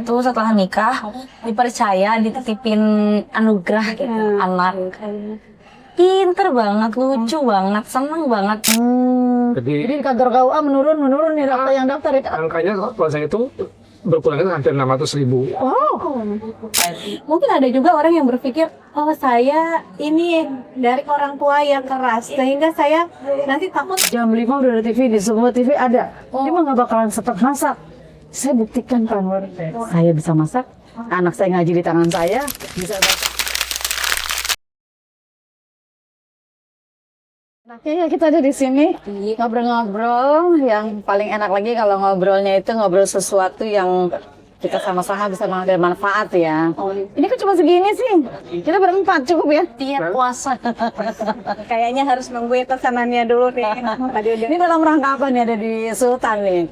itu setelah nikah dipercaya dititipin anugerah gitu, anak. Pinter banget, lucu banget, seneng banget. Jadi Jadi di kantor KUA menurun nih daftar yang daftar itu. angkanya kalau saya itu berkurangnya hampir 600.000. Oh, Mungkin ada juga orang yang berpikir, oh saya ini dari orang tua yang keras, sehingga saya nanti takut. jam 5 udah ada TV, di semua TV ada. Dia mah nggak bakalan sempat masak. Saya buktikan Pak Anwar, saya bisa masak. Anak saya ngaji di tangan saya, bisa masak. Enaknya ya kita ada di sini ngobrol-ngobrol. Yang paling enak lagi kalau ngobrolnya itu ngobrol sesuatu yang kita sama-sama bisa mengambil manfaat ya. Ini kan cuma segini sih. Kita berempat cukup ya. Tiap puasa. Kayaknya harus nungguin pesanannya dulu nih. Tadi udah. Ini dalam rangka apa nih ada di Sultan nih?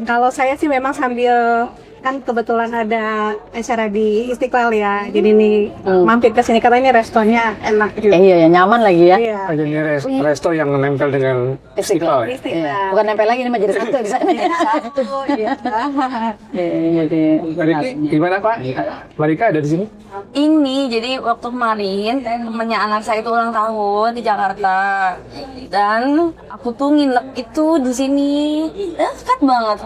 Kalau saya sih memang sambil kan kebetulan ada acara di Istiqlal ya, jadi nih mampir ke sini karena ini restonya enak juga. Iya ya, nyaman lagi ya. Iya. Ada ini resto yang nempel dengan Istiqlal. Ya? Istiqlal. Bukan nempel lagi, ini mah jadi satu bisa. Satu, iya. Jadi Marika, gimana Pak? Marika ada di sini? Ini jadi waktu kemarin temennya anak saya itu ulang tahun di Jakarta dan aku tuh nginep itu di sini dekat banget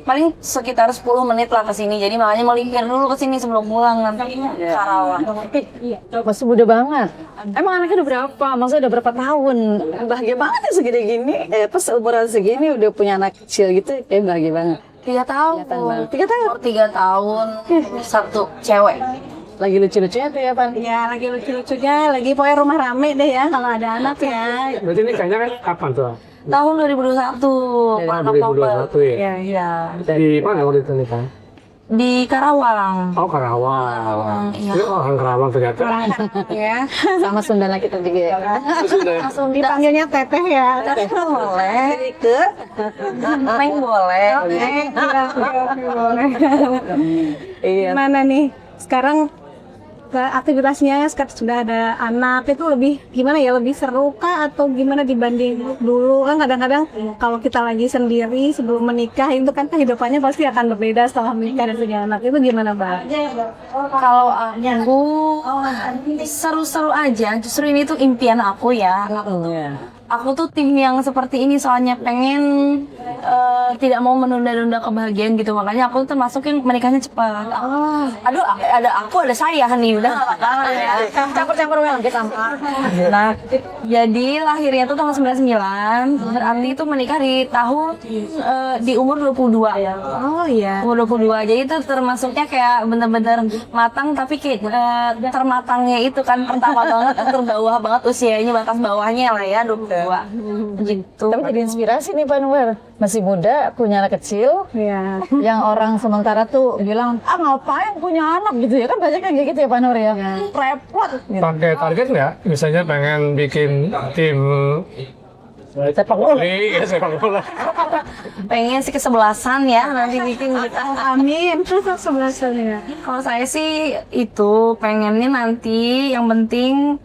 paling sekitar 10 menit lah ke sini, jadi makanya mau limpir dulu ke sini sebelum pulang nanti Karawang. masih muda banget. Emang anaknya udah berapa? Maksudnya udah berapa tahun? Bahagia banget ya segede gini. Pas umuran segini udah punya anak kecil gitu, bahagia banget. 3 tahun. 3 tahun. 3 tahun, satu cewek. Lagi lucu-lucunya tuh ya, Pan? Ya lagi lucu-lucunya, lagi pokoknya rumah rame deh ya kalau ada anak ya. Berarti ini kayaknya kan kapan tuh? Tahun 2021, bulan Oktober. 2021 ya? Iya. Di mana waktu itu nih Kang? Di Karawang. Oh Karawang. Iya. Ini orang Karawang ternyata. Ya. Sama Sundana kita juga ya. Langsung Dipanggilnya teteh ya. boleh. Ke. Neng boleh. Boleh. Iya. Gimana nih? Sekarang aktivitasnya sekarang sudah ada anak itu lebih gimana ya, lebih seru kah atau gimana dibanding dulu? Kan kadang-kadang kalau kita lagi sendiri sebelum menikah itu kan kehidupannya pasti akan berbeda setelah menikah dan punya anak, itu gimana Mbak? Kalau aku seru-seru aja, justru ini tuh impian aku ya. Aku tuh tim yang seperti ini soalnya pengen tidak mau menunda-nunda kebahagiaan gitu, makanya aku tuh masukin menikahnya cepat. Aduh, ada saya nih udah nggak bakalan ya. Campur-campur memang kita. Nah, jadi lahirnya tuh tanggal 99, berarti itu menikah di tahun di umur 22. Oh iya. Umur 22, jadi itu termasuknya kayak bener-bener matang, tapi kayak termatangnya itu kan pertama banget, terbawah banget usianya, batas bawahnya lah ya 22 gitu. Tapi jadi inspirasi nih Pak Anwar. Masih muda, punya anak kecil. Iya. Yang orang sementara tuh bilang, ngapain punya anak gitu ya. Kan banyak yang kayak gitu ya Pak Anwar ya. Repot. Gitu. Pakai target nggak? Misalnya pengen bikin tim Sepak bola. Iya, sepak bola. Pengen sih kesebelasan ya nanti bikin kita. Amin. Terus sebelasan ya. Kalau saya sih itu pengennya nanti yang penting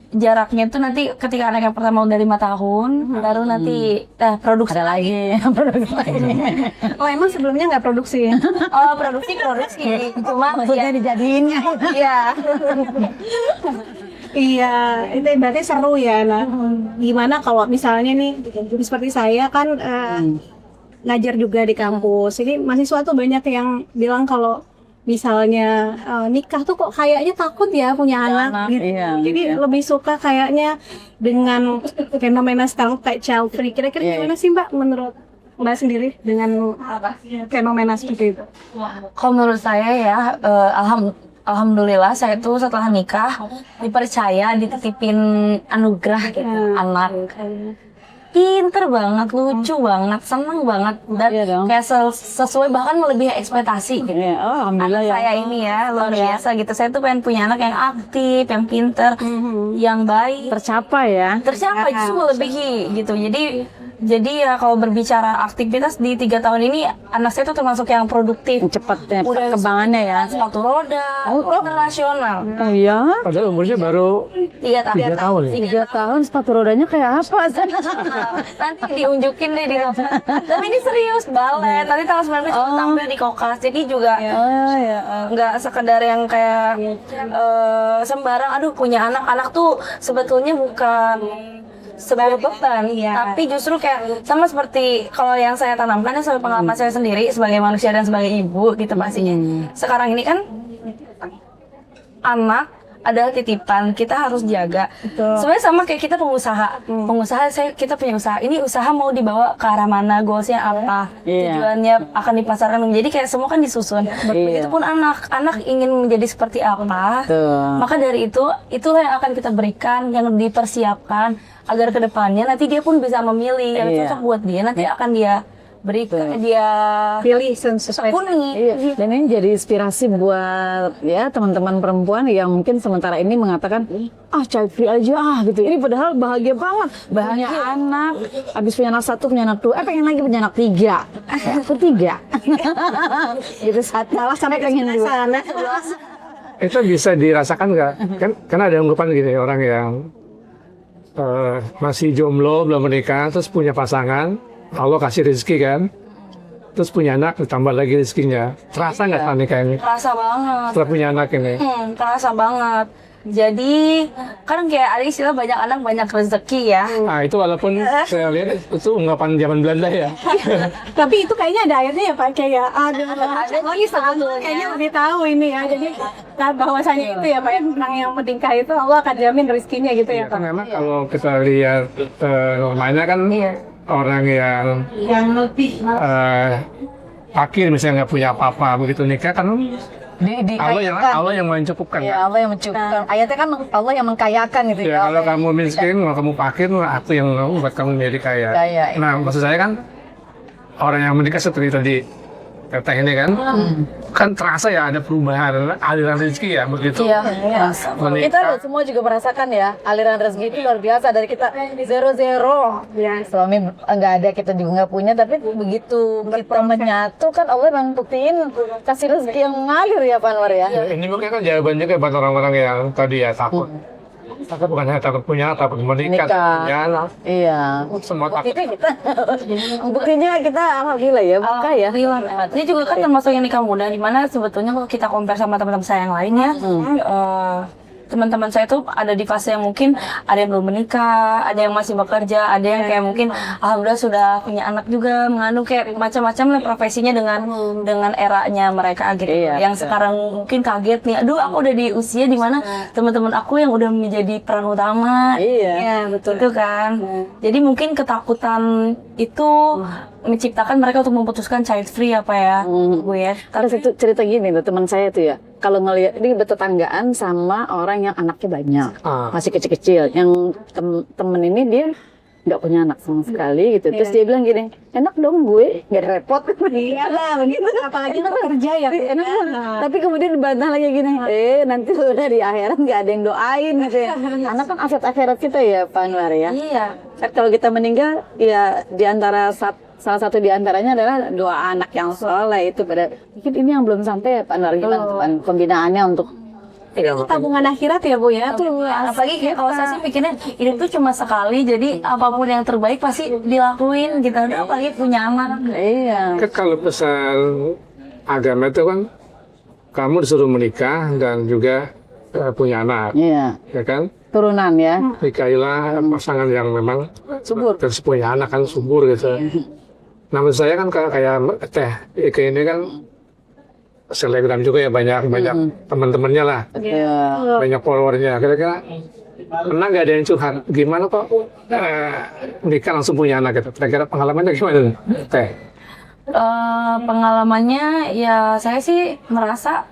jaraknya tuh nanti ketika anak yang pertama udah 5 tahun, baru nanti produksi Ada lagi. Produksi lagi. Oh emang sebelumnya nggak produksi? Oh, produksi cuma Maksudnya dijadiinnya. iya. Iya, itu berarti seru ya. Nah, gimana kalau misalnya nih seperti saya kan ngajar juga di kampus. Ini mahasiswa tuh banyak yang bilang kalau misalnya nikah tuh kok kayaknya takut ya punya anak. Gitu. Iya, Jadi lebih suka kayaknya dengan fenomena sekarang kayak child free. Kira-kira gimana sih Mbak menurut Mbak sendiri dengan fenomena seperti itu? Kalau menurut saya ya, alhamdulillah saya tuh setelah nikah dipercaya dititipin anugerah gitu, anak. Pinter banget, lucu banget, seneng banget, dan Iya dong. kayak sesuai bahkan melebihi ekspektasi gitu. Iya, alhamdulillah Anak ya. saya ini ya luar biasa gitu. Saya tuh pengen punya anak yang aktif, yang pinter, yang baik, Tercapai ya. tercapai justru melebihi gitu. Jadi Jadi ya kalau berbicara aktivitas di 3 tahun ini, anak saya tuh termasuk yang produktif. Cepatnya Udah perkembangannya ya. sepatu roda, internasional. Oh iya. Padahal umurnya baru 3 tahun. 3 tahun ya. 3 tahun sepatu rodanya kayak apa? Nanti diunjukin deh di tapi ini serius balet. Nanti tanggal 19 juga tampil di Kokas. Jadi juga Oh ya. nggak sekedar yang kayak sembarang. Aduh punya anak tuh sebetulnya bukan sebagai beban, tapi justru kayak sama seperti kalau yang saya tanamkan ya sebagai pengalaman saya sendiri sebagai manusia dan sebagai ibu gitu pastinya. Sekarang ini kan anak adalah titipan, kita harus jaga. Sebenarnya sama kayak kita pengusaha. Kita punya usaha. Ini usaha mau dibawa ke arah mana, goalsnya apa, tujuannya akan dipasarkan. Jadi kayak semua kan disusun. Begitupun anak ingin menjadi seperti apa. Maka dari itulah yang akan kita berikan, yang dipersiapkan agar kedepannya nanti dia pun bisa memilih yang cocok buat dia. Nanti akan dia berikan, dia Pilih sesuai. tekuni. Dan ini jadi inspirasi buat ya teman-teman perempuan yang mungkin sementara ini mengatakan child free aja gitu. Ini padahal bahagia banget. Punya anak, habis punya anak 1, punya anak 2, pengen lagi punya anak 3. Aku 3. Gitu saat malah sampai pengen 2. Itu bisa dirasakan nggak? Kan ada anggapan gini, orang yang masih jomblo, belum menikah, terus punya pasangan, Allah kasih rezeki kan, terus punya anak, ditambah lagi rezekinya. Terasa nggak setelah nikah ini? Terasa banget. Setelah punya anak ini? Terasa banget. Jadi kan kayak ada istilah banyak anak banyak rezeki ya. Nah itu walaupun saya lihat itu ungkapan zaman Belanda ya. Tapi itu kayaknya ada airnya ya Pak, kayak ada lagi sebetulnya. kayaknya lebih tahu ini ya. Jadi bahwasanya itu ya Pak, orang yang menikah itu Allah akan jamin rezekinya gitu ya Pak. Kan memang kalau kita lihat normalnya kan orang yang fakir misalnya nggak punya apa-apa begitu nikah kan Allah yang mencukupkan Ya Allah yang mencukupkan. Ayatnya kan Allah yang mengkayakan gitu ya. Kalau kamu miskin, kalau kamu fakir, aku yang buat kamu menjadi kaya. Nah maksud saya kan orang yang menikah seperti tadi kata ini kan terasa ya ada perubahan aliran rezeki ya begitu. Iya. Menikah. Kita semua juga merasakan ya aliran rezeki itu luar biasa dari kita 0-0. Ya. Suami nggak ada, kita juga nggak punya, tapi begitu kita menyatu kan Allah memang buktiin kasih rezeki yang mengalir ya Pak Anwar ya. Ya, ini mungkin kan jawaban juga buat orang-orang yang tadi ya takut. Takut bukan hanya takut punya, takut menikah, punya anak. Iya. Semua takut. Buktinya kita alhamdulillah ya buka ya. Ini juga kan termasuk yang nikah muda, dimana sebetulnya kalau kita compare sama teman-teman saya yang lainnya, teman-teman saya tuh ada di fase yang mungkin ada yang belum menikah, ada yang masih bekerja, ada yang kayak mungkin alhamdulillah sudah punya anak juga, mengandung, kayak macam-macam lah profesinya dengan eranya mereka gitu. Yang sekarang mungkin kaget nih, aduh aku udah di usia dimana teman-teman aku yang udah menjadi peran utama. Iya, betul. Itu kan. Jadi mungkin ketakutan itu menciptakan mereka untuk memutuskan child free apa ya, Bu ya. Ada satu cerita gini tuh teman saya tuh ya. Kalau ngelihat ini bertetanggaan sama orang yang anaknya banyak, masih kecil-kecil. Yang temen ini dia nggak punya anak sama sekali gitu. Terus dia bilang gini, enak dong gue, nggak repot. Iya lah, begitu. Apalagi kerja ya. Enak. Tapi kemudian dibantah lagi gini, nanti udah di akhirat nggak ada yang doain gitu ya. Anak kan aset akhirat kita ya Pak Anwar ya. Iya. Kalau kita meninggal, ya di antara salah satu di antaranya adalah doa anak yang soleh itu pada mungkin ini yang belum sampai ya Pak Anwar, gimana pembinaannya untuk Tabungan akhirat ya Bu ya. Tuh, apalagi kayak kalau saya sih pikirnya hidup tuh cuma sekali, jadi apapun yang terbaik pasti dilakuin gitu. Apalagi punya anak. Iya. Kan kalau pesan agama itu kan kamu disuruh menikah dan juga punya anak, Iya. ya kan? Turunan ya. Nikahilah pasangan yang memang Subur. terus punya anak kan subur gitu. Namun saya kan kayak Teh Ike ini kan selebgram juga ya, banyak teman-temannya lah, banyak followernya. Kira-kira pernah nggak ada yang curhat gimana kok nikah langsung punya anak gitu? Kira-kira pengalamannya gimana Teh? Pengalamannya ya saya sih merasa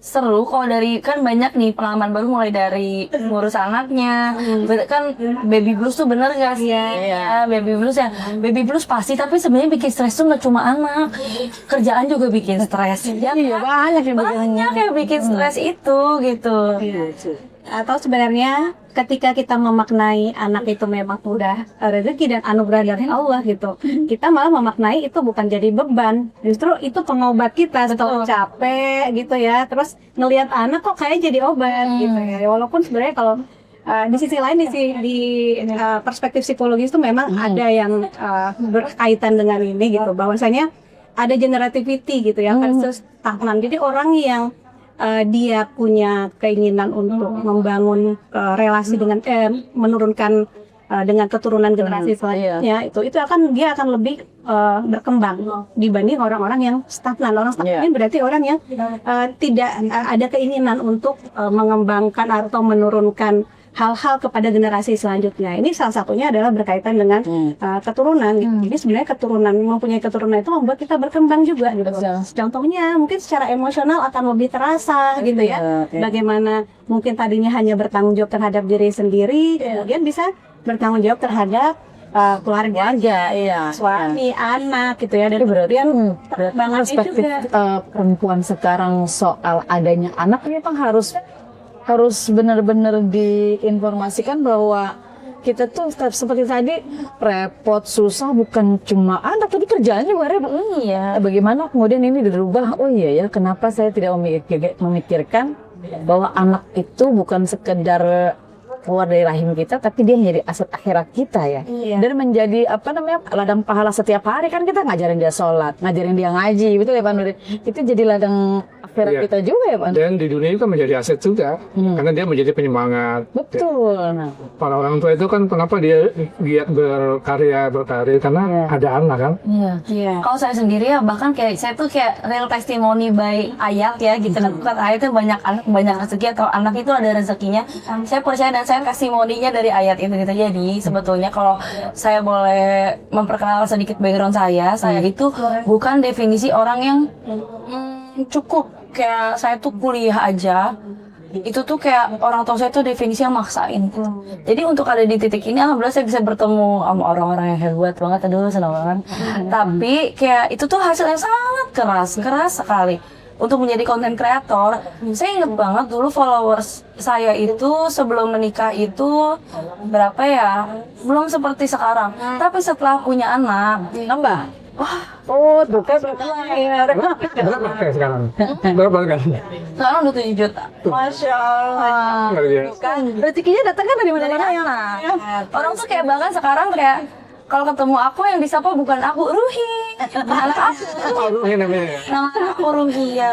seru kalau dari kan banyak nih pengalaman baru, mulai dari ngurus anaknya, kan baby blues tuh bener nggak sih? Iya, baby blues ya, baby blues pasti, tapi sebenarnya bikin stres tuh nggak cuma anak, kerjaan juga bikin stres. Iya, banyak yang bikin stres itu gitu. Atau sebenarnya ketika kita memaknai anak itu memang udah rezeki dan anugerah dari Allah gitu, kita malah memaknai itu bukan jadi beban, justru itu pengobat kita setelah capek gitu ya. Terus ngelihat anak kok kayak jadi obat gitu ya. Walaupun sebenarnya kalau di sisi lain di perspektif psikologis itu memang ada yang berkaitan dengan ini gitu, bahwasanya ada generativity gitu ya versus stagnan. Jadi orang yang dia punya keinginan untuk membangun relasi dengan menurunkan dengan keturunan generasi selanjutnya, itu dia akan lebih berkembang dibanding orang-orang yang stagnan. Orang stagnan berarti orang yang tidak ada keinginan untuk mengembangkan atau menurunkan hal-hal kepada generasi selanjutnya. Ini salah satunya adalah berkaitan dengan keturunan. Gitu. Jadi sebenarnya mempunyai keturunan itu membuat kita berkembang juga. Gitu. Contohnya mungkin secara emosional akan lebih terasa, gitu ya. Bagaimana mungkin tadinya hanya bertanggung jawab terhadap diri sendiri, kemudian bisa bertanggung jawab terhadap keluarga, suami, anak, gitu ya. Dan kemudian perspektif perempuan sekarang soal adanya anak ini kan harus benar-benar diinformasikan bahwa kita tuh seperti tadi repot, susah bukan cuma anak, tapi kerjaannya juga repot. Bagaimana kemudian ini dirubah? Oh iya ya, kenapa saya tidak memikirkan bahwa anak itu bukan sekedar keluar dari rahim kita, tapi dia menjadi aset akhirat kita ya. Dan menjadi ladang pahala setiap hari. Kan kita ngajarin dia sholat, ngajarin dia ngaji, betul ya Pak Nurdin? Itu jadi ladang akhirat kita juga ya Pak. Dan di dunia itu menjadi aset juga, karena dia menjadi penyemangat. Betul. Nah, para orang tua itu kan kenapa dia giat berkarya karena ada anak kan. Kalau saya sendiri ya, bahkan kayak saya tuh kayak real testimony by ayat ya gitu. Bukan ayat itu banyak anak banyak rezeki, atau anak itu ada rezekinya. Saya percaya dan saya testimoninya dari ayat itu gitu. Jadi sebetulnya kalau saya boleh memperkenalkan sedikit background saya itu bukan definisi orang yang cukup kayak saya tuh kuliah aja. Itu tuh kayak orang tua saya tuh definisi yang maksain. Jadi untuk ada di titik ini, alhamdulillah saya bisa bertemu sama orang-orang yang hebat banget. Aduh, senang banget. Tapi kayak itu tuh hasilnya sangat keras sekali. Untuk menjadi konten kreator, saya inget banget dulu followers saya itu sebelum menikah itu berapa ya? Belum seperti sekarang. Tapi setelah punya anak, nambah. Tuh kan Berapa sekarang? Berapa sekarang? Sekarang udah 7 juta. Masya Allah. Kan Rezekinya datang kan dari mana-mana ya? Orang tuh kayak bahkan sekarang kayak kalau ketemu aku yang disapa bukan aku, Ruhi. Anak aku. Ruhi namanya. Nama aku Ruhi ya.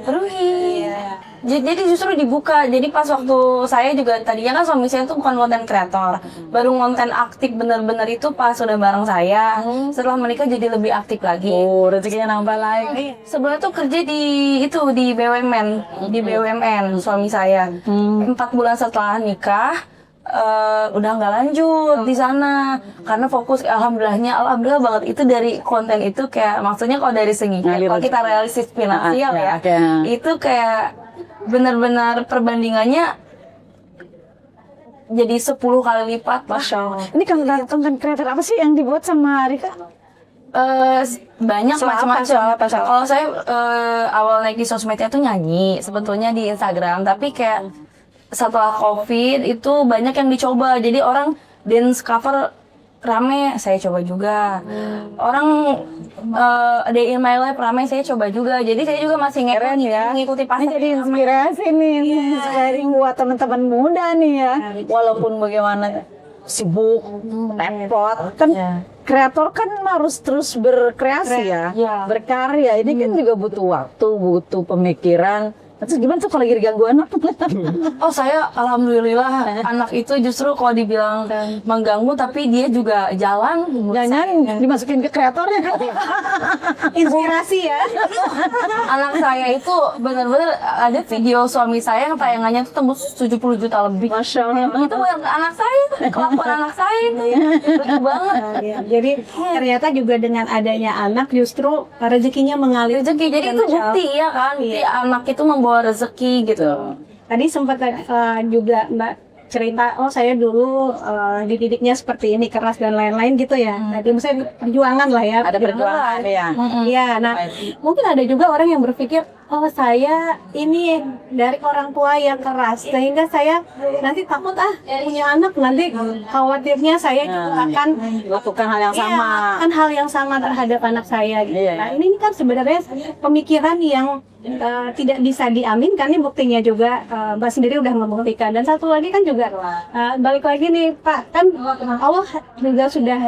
Ruhi. Jadi justru dibuka. Jadi pas waktu saya juga tadinya kan suami saya tuh bukan konten kreator. Baru konten aktif bener-bener itu pas udah bareng saya. Setelah menikah jadi lebih aktif lagi. Rezekinya nambah lagi. Sebelumnya tuh kerja di BUMN, suami saya. 4 bulan setelah nikah udah nggak lanjut di sana karena fokus alhamdulillah banget itu dari konten itu kayak maksudnya kalau dari segi kalau kita realistis finansial itu kayak benar-benar perbandingannya jadi 10 kali lipat. Masya Allah. Ini konten kreator apa sih yang dibuat sama Rika? Banyak macam-macam. Kalau saya awal naik di sosmednya tuh nyanyi sebetulnya di Instagram, tapi kayak setelah COVID itu banyak yang dicoba. Jadi orang dance cover rame, saya coba juga. Orang Day in My Life rame, saya coba juga. Jadi saya juga masih mengikuti pasar. Ini jadi inspirasi nih, inspiring buat teman-teman muda nih ya. Walaupun bagaimana sibuk, repot, kan kreator kan harus terus berkreasi ya, berkarya. Ini kan juga butuh waktu, butuh pemikiran. Terus gimana tuh kalau lagi diganggu anak? Oh saya alhamdulillah anak itu justru kalau dibilang mengganggu tapi dia juga jalan. Jangan dimasukin ke kreatornya kan? inspirasi ya. Anak saya itu benar-benar ada video suami saya yang tayangannya tuh tembus 70 juta lebih. Masya Allah. Itu bukan anak saya, kelakuan anak saya itu ya. Lucu banget. Jadi ternyata juga dengan adanya anak justru rezekinya mengalir. Rezeki. Jadi itu bukti ya kan. Bukti anak itu membawa rezeki gitu. Tadi sempat juga Mbak cerita, oh saya dulu dididiknya seperti ini, keras dan lain-lain gitu ya. Tadi misalnya perjuangan lah ya. Ada perjuangan ya. Iya, nah mungkin ada juga orang yang berpikir, oh saya ini dari orang tua yang keras sehingga saya nanti takut punya anak nanti khawatirnya saya juga akan Lakukan hal yang sama. kan hal yang sama terhadap anak saya gitu. Iya. Nah ini kan sebenarnya pemikiran yang tidak bisa diaminkan. Ini buktinya juga Mbak sendiri udah membuktikan. Dan satu lagi kan juga balik lagi nih Pak, kan Allah juga sudah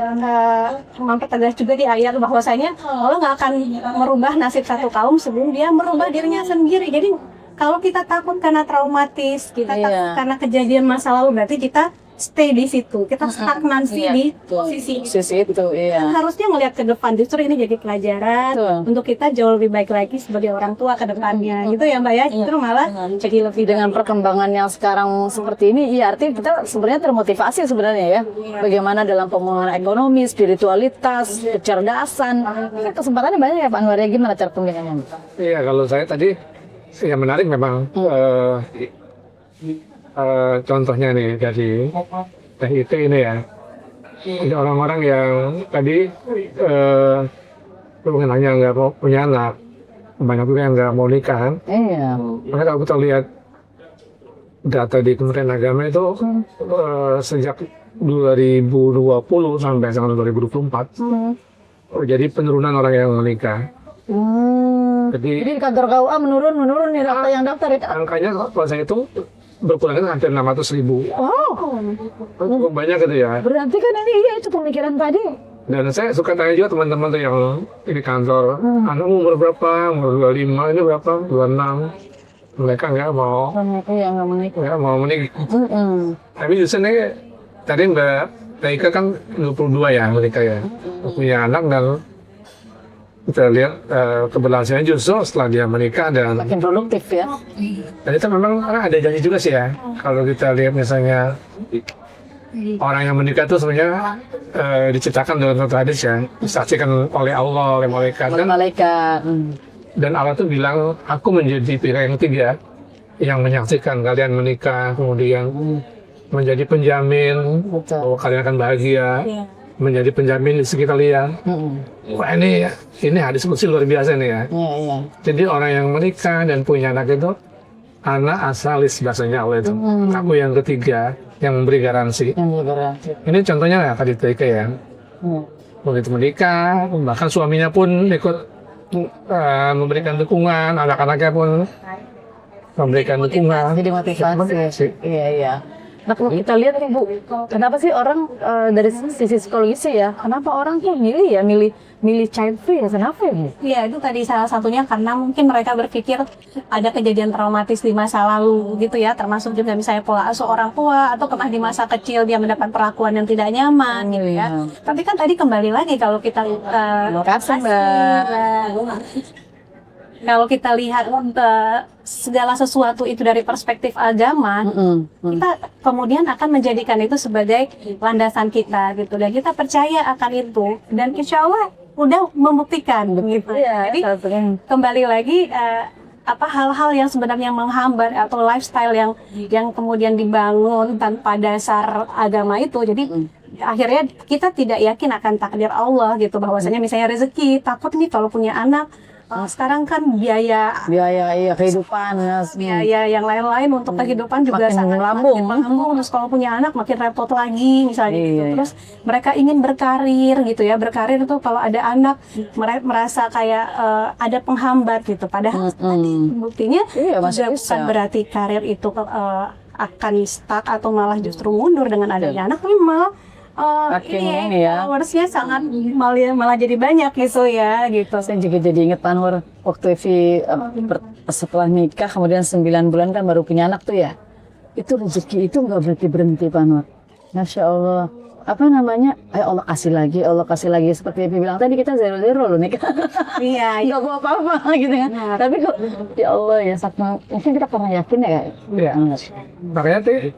mempertegas juga di ayat bahwasanya Allah nggak akan merubah nasib satu kaum sebelum dia merubah dirinya sendiri. Jadi kalau kita takut karena traumatis, kita takut karena kejadian masa lalu, berarti kita stay di situ, kita stagnansi di posisi itu. Iya. harusnya ngelihat ke depan. Justru ini jadi pelajaran untuk kita jauh lebih baik lagi sebagai orang tua ke depannya gitu ya Mbak ya. Justru malah jadi lebih Dengan perkembangan yang sekarang seperti ini, iya artinya kita sebenarnya termotivasi sebenarnya ya. Bagaimana dalam pemulihan ekonomi, spiritualitas, kecerdasan. Kan kesempatannya banyak ya Pak Anwar, ya gimana cara pembinaannya? Iya, kalau saya tadi yang menarik memang contohnya nih dari teh itu ini ya. Ada orang-orang yang tadi mengenalnya nggak mau punya anak, banyak juga yang nggak mau nikah kan. Iya. Makanya kalau kita lihat data di Kementerian Agama itu sejak 2020 sampai tahun 2024 jadi penurunan orang yang menikah. Jadi Jadi di kantor KUA menurun nih data yang daftar itu. angkanya kalau saya itu berkurang kan hampir 600.000. Oh, Cukup banyak gitu ya. berarti kan ini iya itu pemikiran tadi. Dan saya suka tanya juga teman-teman tuh yang di kantor, anak umur berapa, umur 25, ini berapa, 26. Mereka nggak mau Iya nggak menikah. menikah. Tapi justru nih, tadi Mbak Taika kan 22 ya menikah ya. Punya anak dan kita lihat keberlangsungannya justru setelah dia menikah dan Makin produktif ya. itu memang ada janji juga sih ya. Kalau kita lihat misalnya orang yang menikah itu sebenarnya diciptakan dalam satu hadis ya, disaksikan oleh Allah, oleh malaikat Oleh kan. malaikat. Dan Allah tuh bilang, aku menjadi pihak yang ketiga yang menyaksikan kalian menikah, kemudian menjadi penjamin bahwa kalian akan bahagia, menjadi penjamin di sekitar kalian. Wah ini hadis qudsi luar biasa nih ya. Iya. Jadi orang yang menikah dan punya anak itu anak asalis bahasanya Allah itu. Aku yang ketiga yang memberi garansi. Yang berarti. Ini contohnya ya tadi Taika ya. Begitu menikah, bahkan suaminya pun ikut memberikan dukungan, anak-anaknya pun memberikan dukungan. Jadi motivasi. Iya. Nah kalau kita lihat nih Bu, kenapa sih orang dari sisi psikologis ya, kenapa orang tuh milih child free ya, kenapa ya Bu? Iya, itu tadi salah satunya karena mungkin mereka berpikir ada kejadian traumatis di masa lalu gitu ya, termasuk juga misalnya pola asuh orang tua atau pernah di masa kecil dia mendapat perlakuan yang tidak nyaman gitu ya. Tapi kan tadi kembali lagi kalau kita Makasih Mbak. kalau kita lihat segala sesuatu itu dari perspektif agama, kita kemudian akan menjadikan itu sebagai landasan kita gitu, dan kita percaya akan itu, dan insya Allah udah membuktikan gitu. Jadi kembali lagi hal-hal yang sebenarnya menghambat atau lifestyle yang kemudian dibangun tanpa dasar agama itu, jadi akhirnya kita tidak yakin akan takdir Allah gitu, bahwasanya misalnya rezeki, takut nih kalau punya anak. Sekarang kan biaya Iya kehidupan biaya yang lain-lain untuk kehidupan juga makin sangat melambung. Terus kalau punya anak makin repot lagi misalnya gitu. Terus mereka ingin berkarir gitu ya, berkarir itu kalau ada anak merasa kayak ada penghambat gitu, padahal buktinya bukan berarti karir itu akan stuck atau malah justru mundur dengan adanya anak, tapi malah followersnya sangat malah jadi banyak gitu ya gitu. Saya juga jadi ingat Pak Anwar waktu Evi setelah nikah kemudian 9 bulan kan baru punya anak tuh ya. Itu rezeki itu nggak berhenti Pak Anwar. Masya Allah. Apa namanya? Allah kasih lagi seperti Evi bilang tadi, kita zero loh nikah. Iya. Nggak bawa apa-apa gitu kan. Tapi kok ya Allah ya mungkin kita pernah yakin ya. Iya. Makanya tuh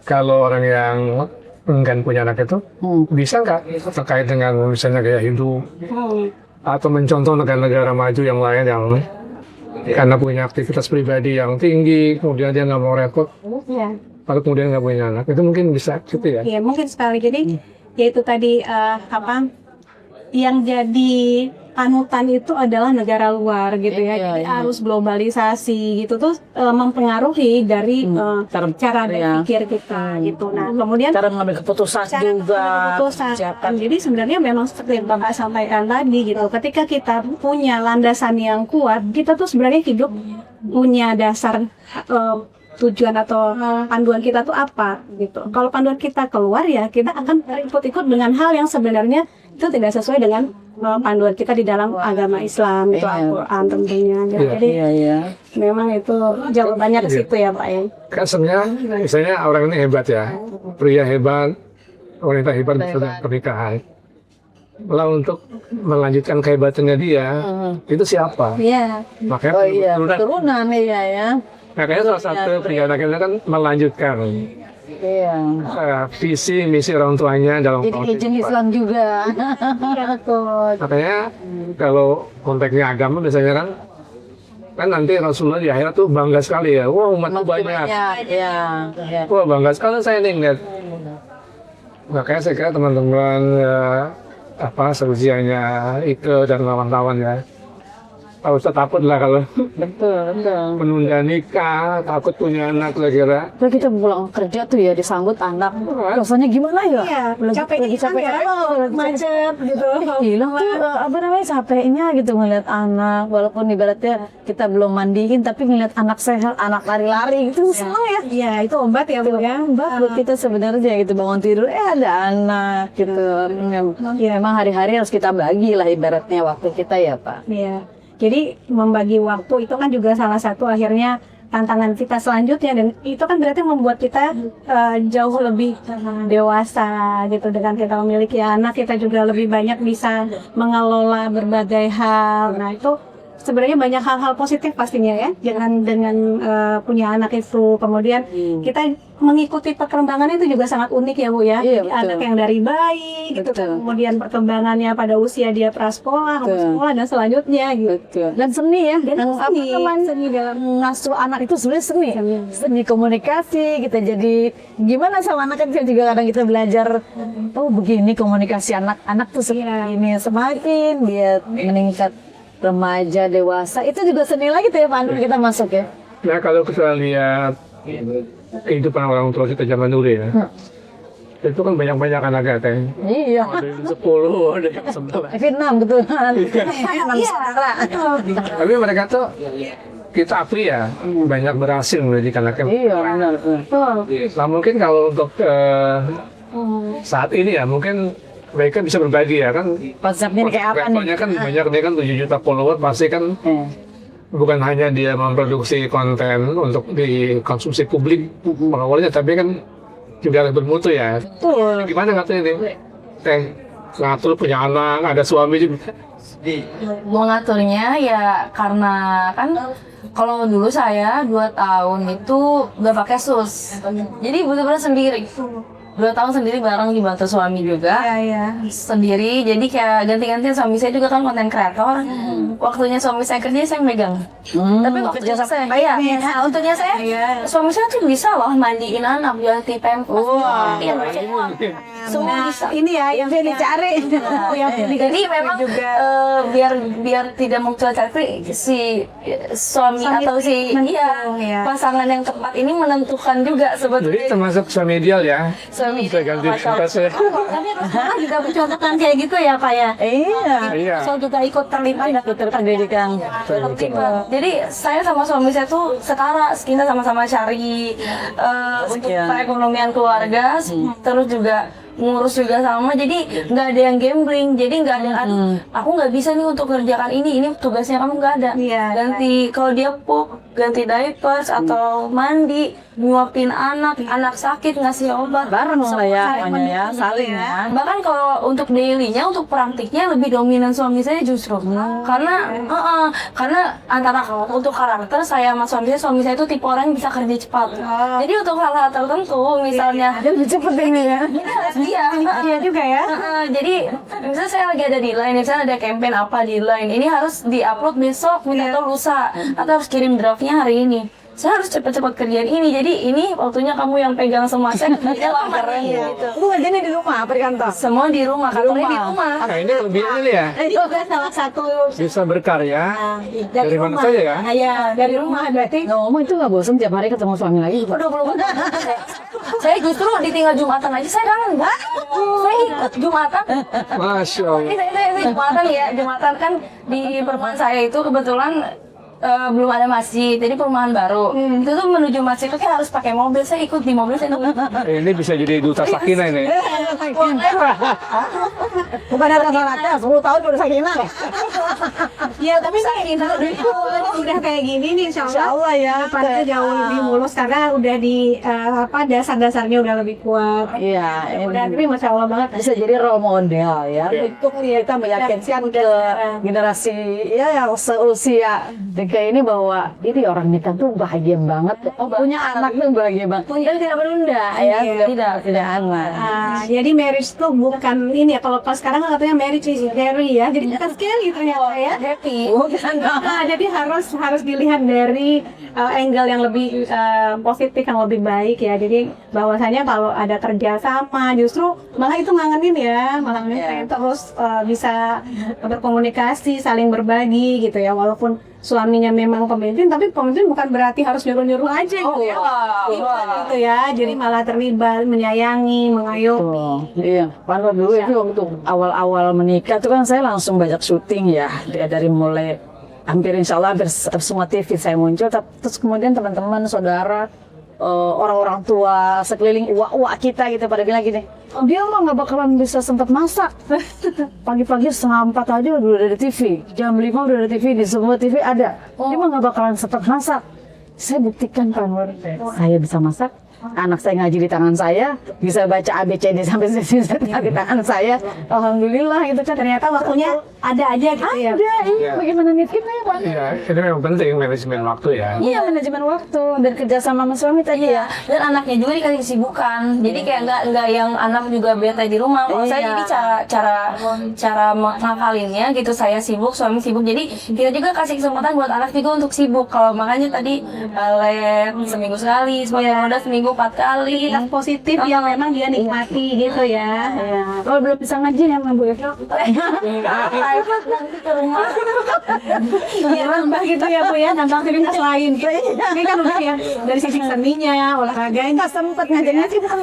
kalau orang yang enggan punya anak itu bisa nggak terkait dengan misalnya gaya hidup atau mencontoh negara-negara maju yang lain yang karena punya aktivitas pribadi yang tinggi kemudian dia nggak mau repot lalu kemudian nggak punya anak, itu mungkin bisa gitu ya? Iya mungkin sekali. Jadi yaitu tadi yang jadi panutan itu adalah negara luar gitu ya. Jadi arus globalisasi gitu tuh mempengaruhi dari cara berpikir kita gitu. Nah, kemudian Cara mengambil keputusan juga. keputusan. Jadi sebenarnya memang seperti yang Bapak sampaikan tadi gitu. Ketika kita punya landasan yang kuat, kita tuh sebenarnya hidup punya dasar tujuan atau panduan kita tuh apa gitu. Kalau panduan kita keluar ya kita akan ikut-ikut dengan hal yang sebenarnya itu tidak sesuai dengan panduan kita di dalam agama Islam itu Al-Quran tentunya. Jadi memang itu jawabannya ke situ ya Pak ya. Kan sebenarnya misalnya orang ini hebat ya, pria hebat, wanita hebat dalam pernikahan. Lalu untuk melanjutkan kehebatannya dia, itu siapa? Iya. Makanya Keturunan ya. makanya salah satu pria anak-anak kan melanjutkan Iya. visi misi orang tuanya dalam Jadi agent Islam juga. Makanya kalau konteksnya agama misalnya kan nanti Rasulullah di akhirat tuh bangga sekali ya, wah umat banyak. Iya. Wah bangga sekali saya nih ngeliat. Makanya saya kira teman-teman seusianya Ike dan kawan-kawan ya, Pak Ustadz takut lah kalau Betul. menunda nikah, takut punya anak kira-kira. Terus kita pulang kerja tuh ya disambut anak. Rasanya gimana ya? Iya, Lagi capek ya, macet gitu. Hilang tuh capeknya gitu ngeliat anak, walaupun ibaratnya kita belum mandiin tapi ngeliat anak sehat, anak lari-lari gitu seneng ya. Iya, itu obat ya Bu ya. Buat kita sebenarnya gitu bangun tidur ada anak gitu. Ya memang hari-hari harus kita bagi lah ibaratnya waktu kita ya Pak. Iya. Jadi membagi waktu itu kan juga salah satu akhirnya tantangan kita selanjutnya, dan itu kan berarti membuat kita jauh lebih dewasa gitu. Dengan kita memiliki anak, kita juga lebih banyak bisa mengelola berbagai hal. Nah itu sebenarnya banyak hal-hal positif pastinya ya, dengan punya anak itu. Kemudian kita mengikuti perkembangan itu juga sangat unik ya Bu ya. Iya, Jadi anak yang dari bayi gitu, kemudian perkembangannya pada usia dia prasekolah, sekolah dan selanjutnya gitu. Dan seni ya, Dan seni dalam mengasuh anak itu sebenarnya seni komunikasi. Kita jadi gimana sama anak kecil juga kadang kita belajar, oh begini komunikasi anak-anak tuh seperti ini, semakin dia meningkat remaja dewasa itu juga seni lagi tuh ya Pak Anwar kita masuk ya. Nah kalau kita lihat kehidupan orang tua kita zaman dulu ya, itu kan banyak-banyak anaknya teh. Iya. Ada yang 10, ada yang 11. Vietnam kebetulan. Tapi mereka tuh kita akui ya, banyak berhasil mendidik anaknya. Iya benar. Nah mungkin kalau untuk saat ini ya, mungkin mereka bisa berbagi ya kan. Konsepnya kayak apa nih? Levelnya kan banyak, dia kan 7 juta follower, pasti kan bukan hanya dia memproduksi konten untuk dikonsumsi publik followernya, tapi kan juga harus bermutu ya. Betul. Gimana ngatur ini? Teh, ngatur punya anak, ada suami juga. Mau ngaturnya ya karena kan kalau dulu saya 2 tahun itu udah pakai sus, jadi benar-benar sendiri. 2 tahun sendiri bareng dibantu suami juga. Sendiri, jadi kayak ganti-gantian. Suami saya juga kan konten kreator. Waktunya suami saya kerja saya megang. Tapi waktunya saya untungnya saya suami saya tuh bisa loh mandiin anak, ganti pampers, semua bisa. Ini ya yang saya dicari. Jadi memang biar tidak mencuali si suami atau si pasangan yang tepat ini menentukan juga sebetulnya. Jadi termasuk suami ideal ya. Bisa ganti pampers. Tapi Rasulullah juga mencontohkan kayak gitu ya Pak ya. Iya. Saya juga ikut terlibat Pendidikan. Jadi saya sama suami saya tuh setara, kita sama-sama cari untuk perekonomian keluarga, terus juga ngurus juga sama, jadi nggak ada yang gambling, jadi nggak ada yang aku nggak bisa nih untuk kerjakan ini tugasnya kamu nggak ada. Ganti kalau dia pup, ganti diapers atau mandi, nyuapin anak sakit ngasih obat Bareng lah ya, namanya ya, saling ya. Bahkan kalau untuk dailynya, untuk praktiknya lebih dominan suami saya justru. Karena antara untuk karakter saya sama suami saya itu tipe orang yang bisa kerja cepat. Jadi untuk hal-hal tertentu, misalnya Lebih cepet ini ya. iya juga ya. Jadi misalnya saya lagi ada di line, misalnya ada campaign apa di line, ini harus diupload besok, minta tolong lusa, atau harus kirim draftnya hari ini. saya harus cepat-cepat kerjaan ini, jadi ini waktunya kamu yang pegang semua, saya kerjanya lama gitu. Lu ngajarnya di rumah apa di kantor? Semua di rumah, kantornya di rumah. Nah, ini kelebihannya nih ya, Itu juga salah satu bisa berkarya dari mana rumah. saja ya. Ya, dari rumah berarti. Ngomong itu nggak bosan tiap hari ketemu suami lagi? Udah belum. Saya justru ditinggal Jumatan aja saya kangen, Bu. Saya ikut Jumatan. Masya Allah. Ini saya Jumatan ya, Jumatan kan di perumahan saya itu kebetulan belum ada masjid, jadi perumahan baru. Itu tuh menuju masjid itu harus pakai mobil. Saya ikut di mobil, saya nunggu. Ini bisa jadi duta sakinah ini. Bukan ada salatnya, 10 tahun udah sakinah. Ya, tapi sih udah kayak gini nih, insya Allah ya. depannya jauh lebih mulus karena udah di dasar-dasarnya udah lebih kuat. Iya, Udah, tapi masya Allah banget. bisa jadi role model ya untuk kita meyakinkan ke generasi ya yang seusia kayak ini bahwa ini orang nikah tuh bahagia banget, punya anak tuh bahagia banget dan tidak menunda ya, tidak anak. Jadi marriage tuh bukan ini ya, kalau sekarang kan katanya marriage is scary ya, jadi bukan scary ternyata ya. Happy. Jadi harus dilihat dari angle yang lebih positif, yang lebih baik ya. Jadi bahwasanya kalau ada kerjasama justru malah itu ngangenin ya, malah pengen terus bisa berkomunikasi, saling berbagi gitu ya. Walaupun suaminya memang pemimpin, tapi pemimpin bukan berarti harus nyuruh-nyuruh aja gitu ya. Gitu ya. Jadi malah terlibat, menyayangi, mengayomi. Iya, pada dulu itu waktu awal-awal menikah itu kan saya langsung banyak syuting ya, dari mulai hampir insya Allah hampir semua TV saya muncul, terus kemudian teman-teman, saudara, orang-orang tua sekeliling uak-uak kita gitu pada bilang gini, dia mah nggak bakalan bisa sempat masak. Pagi-pagi 3:30 aja udah ada TV, jam 5 udah ada TV, di semua TV ada. Dia mah nggak bakalan sempat masak. Saya buktikan Pak Anwar, saya bisa masak. Anak saya ngaji di tangan saya, bisa baca ABCD sampai di tangan saya. Alhamdulillah itu kan Ternyata waktunya ada aja gitu ya. ada. Iya, bagaimana nitipnya ya Pak? Iya, ini memang penting manajemen waktu ya. Iya, manajemen waktu dan kerjasama sama suami tadi ya. Dan anaknya juga dikasih kesibukan, jadi kayak nggak yang anak juga bete di rumah. Kalau saya jadi cara ngakalinnya gitu, saya sibuk, suami sibuk, jadi kita juga kasih kesempatan buat anak juga untuk sibuk. Kalau makanya tadi balet seminggu sekali, sepatu roda seminggu 4 kali. Aktivitas positif yang memang dia nikmati gitu ya. Iya. Kalau belum bisa ngaji ya Bu Eva. Private nanti ke rumah. Iya, nambah gitu ya Bu ya, nambah aktivitas lain. Ini kan udah ya dari sisi seninya, olahraganya. Sempat ngajarnya sih bukan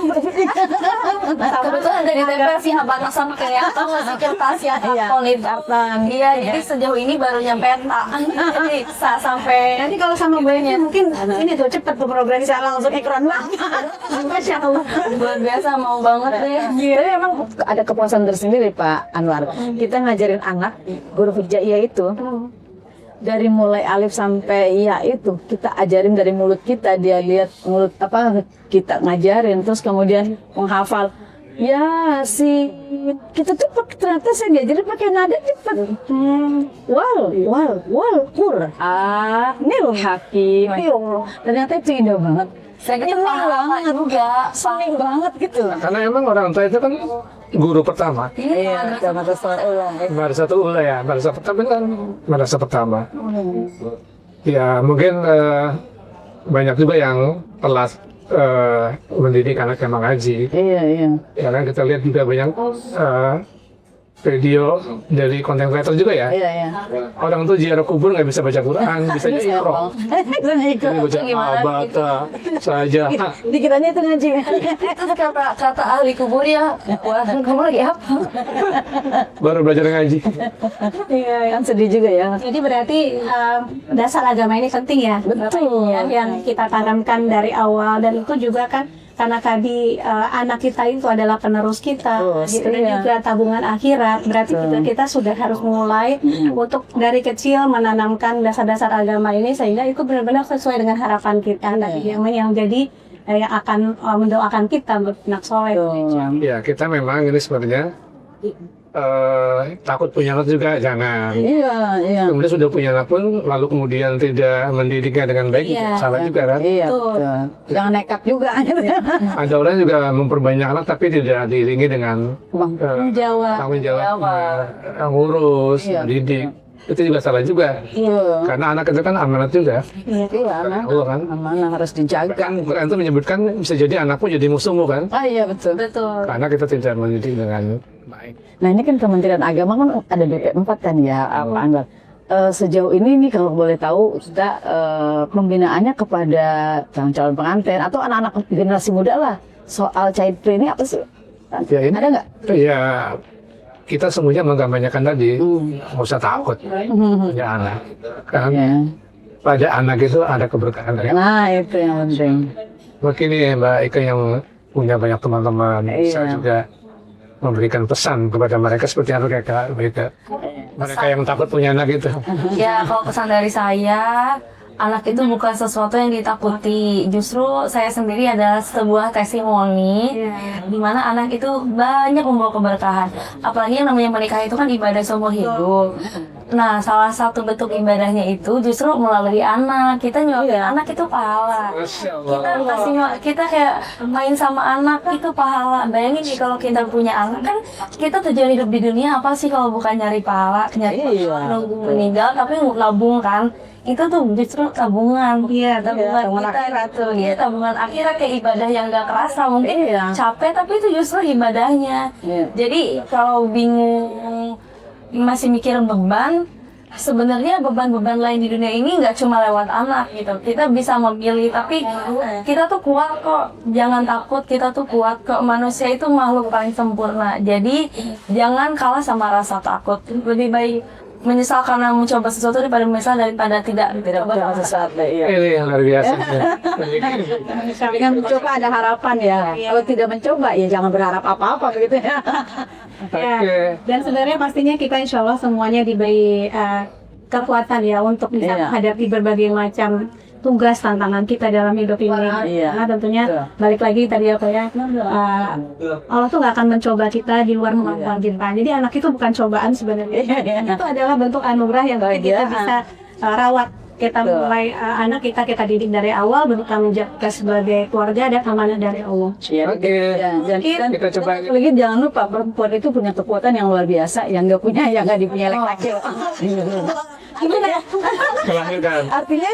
Kebetulan dari tempel sih abang sama kayak apa masih kertas yang konit kartan. Iya, jadi sejauh ini baru nyampe tak. Jadi sampai Nanti kalau sama Bu Eva mungkin ini tuh cepet tuh program bisa langsung iklan lah. Masya Allah. luar biasa mau banget deh. Tapi memang ada kepuasan tersendiri Pak Anwar. Kita ngajarin anak huruf hijaiyah itu dari mulai alif sampai iya itu kita ajarin dari mulut kita, dia lihat mulut apa kita ngajarin, terus kemudian menghafal. Ya si kita tuh ternyata saya diajarin pakai nada cepat. Wal kur. Nil hakim. Ternyata itu indah banget. Saya kira banget juga. Seneng banget gitu. Karena emang orang tua itu kan guru pertama. Iya, madrasah ulang. Madrasah ula ya, madrasah pertama kan madrasah pertama. Ya mungkin banyak juga yang telat mendidik anak yang mengaji. Iya. Ya kan kita lihat juga banyak video dari konten creator juga ya. Iya. Orang tuh ziarah kubur nggak bisa baca Quran, bisa iqra. Jadi baca abata saja. Dikiranya itu ngaji. Itu kata ahli kubur ya. Wah, kamu lagi apa? Baru belajar ngaji. Iya, kan sedih juga ya. Jadi berarti dasar agama ini penting ya. Betul. Yang kita tanamkan dari awal, dan itu juga kan karena tadi anak kita itu adalah penerus kita, gitu, dan juga tabungan akhirat. Berarti kita sudah harus mulai untuk dari kecil menanamkan dasar-dasar agama ini sehingga itu benar-benar sesuai dengan harapan kita tadi yang jadi yang akan mendoakan kita anak soleh. Ya kita memang ini sebenarnya takut punya anak juga jangan. Iya. Kemudian sudah punya anak pun lalu kemudian tidak mendidiknya dengan baik, salah juga kan? Iya. Jangan nekat juga. Ada orang juga memperbanyak anak tapi tidak diiringi dengan tanggung jawab, ngurus, didik. itu juga salah juga. Iya. Karena anak itu kan amanat juga. Iya, anak. Allah kan. Amanah harus dijaga. Kan Quran itu menyebutkan bisa jadi anakmu jadi musuhmu kan. Ah iya betul. Betul. Karena kita tidak mendidik dengan baik. Nah ini kan Kementerian Agama kan ada BP4 kan ya, Pak Anwar. Sejauh ini nih kalau boleh tahu kita pembinaannya kepada calon pengantin atau anak-anak generasi muda lah soal child free ini apa sih? Ya ini Ada nggak? ya kita semuanya mengkampanyekan tadi nggak usah takut punya anak. Kan Ya. pada anak itu ada keberkahan dari Nah itu yang penting. mungkin nih Mbak Ika yang punya banyak teman-teman bisa Iya. juga memberikan pesan kepada mereka seperti apa mereka yang takut punya anak itu. Ya, kalau pesan dari saya, anak itu bukan sesuatu yang ditakuti. Justru saya sendiri adalah sebuah testimoni di mana anak itu banyak membawa keberkahan. Apalagi yang namanya menikah itu kan ibadah seumur hidup. Nah, salah satu bentuk ibadahnya itu justru melalui anak. Kita nyuapin anak itu pahala. Masya Kita Allah. kasih kita kayak main sama anak itu pahala. Bayangin nih kalau kita punya anak kan kita tujuan hidup di dunia apa sih kalau bukan nyari pahala, nyari pahala, nunggu meninggal tapi nabung kan. Itu tuh justru tabungan. Iya, tabungan tabungan kita akhirat tuh. Iya, tabungan akhirat kayak ibadah yang gak kerasa mungkin capek tapi itu justru ibadahnya. Jadi kalau bingung masih mikirin beban, sebenarnya beban-beban lain di dunia ini nggak cuma lewat anak gitu. Kita bisa memilih, tapi kita tuh kuat kok. Jangan takut, kita tuh kuat kok. Manusia itu makhluk paling sempurna. Jadi jangan kalah sama rasa takut. Lebih baik menyesal karena mencoba sesuatu daripada tidak Jangan sesuatu ya. Ini yang luar biasa. Dengan mencoba ada harapan ya. Kalau tidak mencoba ya jangan berharap apa-apa begitu ya. Ya. Oke. Dan sebenarnya pastinya kita insya Allah semuanya diberi kekuatan ya untuk bisa Iya. menghadapi berbagai macam tugas tantangan kita dalam hidup ini. Iya. Karena tentunya Betul. balik lagi tadi apa ya, Allah tuh nggak akan mencoba kita di luar kemampuan kita. Jadi anak itu bukan cobaan sebenarnya. Itu adalah bentuk anugerah yang kita Kebahagiaan. bisa rawat. Kita Betul. mulai anak kita didik dari awal, bentuk tanggung jawab kita sebagai keluarga dan amanah dari Allah. Iya, Oke. dan Kita coba. lagi jangan lupa perempuan itu punya kekuatan yang luar biasa yang nggak punya yang nggak dipunya laki-laki. Gimana ya? Melahirkan. Artinya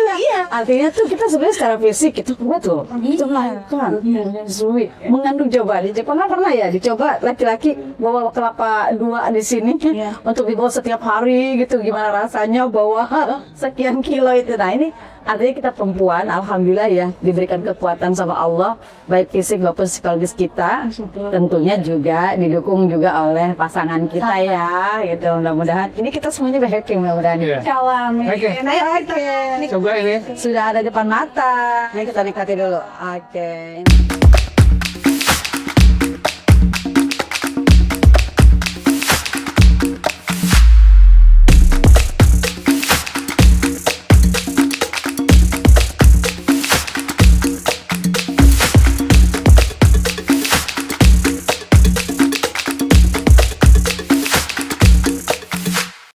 artinya tuh kita sebenarnya secara fisik itu kuat loh. Itu melahirkan, menyusui, mengandung. Coba di Jepang kan pernah ya dicoba laki-laki bawa kelapa 2 di sini untuk dibawa setiap hari gitu, gimana rasanya bawa sekian kilo itu. Nah ini artinya kita perempuan alhamdulillah ya diberikan kekuatan sama Allah baik fisik maupun psikologis kita, tentunya juga didukung juga oleh pasangan kita ya gitu. Mudah-mudahan ini kita semuanya happy mudah-mudahan. Iya. Insya Oke. Oke. Coba ini. Sudah ada depan mata. Ini kita nikmati dulu. Oke.